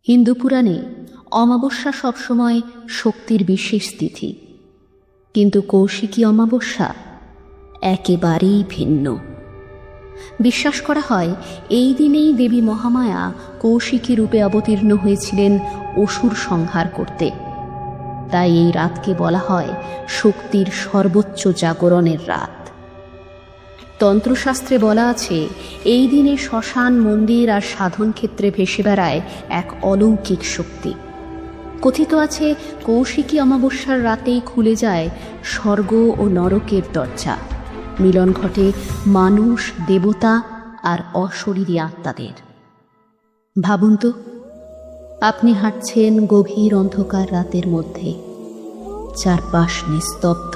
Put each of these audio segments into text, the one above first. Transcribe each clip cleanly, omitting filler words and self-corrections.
হিন্দু পুরাণে অমাবস্যা সবসময় শক্তির বিশেষ তিথি, কিন্তু কৌশিকী অমাবস্যা একেবারেই ভিন্ন। বিশ্বাস করা হয় এই দিনেই দেবী মহামায়া কৌশিকী রূপে অবতীর্ণ হয়েছিলেন অসুর সংহার করতে। তাই এই রাতকে বলা হয় শক্তির সর্বোচ্চ জাগরণের রাত। তন্ত্রশাস্ত্রে বলা আছে এই দিনে শ্মশান, মন্দির আর সাধন ক্ষেত্রে ভেসে বেড়ায় এক অলৌকিক শক্তি। কথিত আছে কৌশিকী অমাবস্যার রাতেই খুলে যায় স্বর্গ ও নরকের দরজা, মিলন ঘটে মানুষ, দেবতা আর অশরীরী আত্মাদের। ভাবুন তো, আপনি হাঁটছেন গভীর অন্ধকার রাতের মধ্যে, চারপাশ নিস্তব্ধ,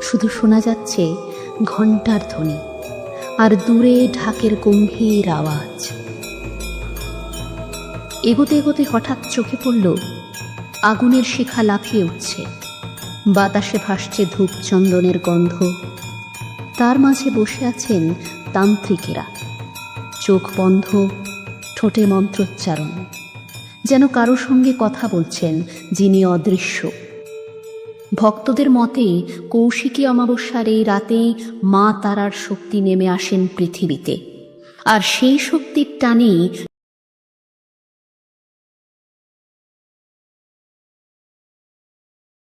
শুধু শোনা যাচ্ছে ঘণ্টার ধ্বনি আর দূরে ঢাকের গম্ভীর আওয়াজ। এগোতে এগোতে হঠাৎ চোখে পড়ল আগুনের শিখা লাফিয়ে উঠছে, বাতাসে ভাসছে ধূপ চন্দনের গন্ধ। তার মাঝে বসে আছেন তান্ত্রিকেরা, চোখ বন্ধ, ঠোঁটে মন্ত্রোচ্চারণ, যেন কারো সঙ্গে কথা বলছেন যিনি অদৃশ্য। ভক্তদের মতে কৌশিকী অমাবস্যার এই রাতেই মা তারার শক্তি নেমে আসেন পৃথিবীতে, আর সেই শক্তির টানেই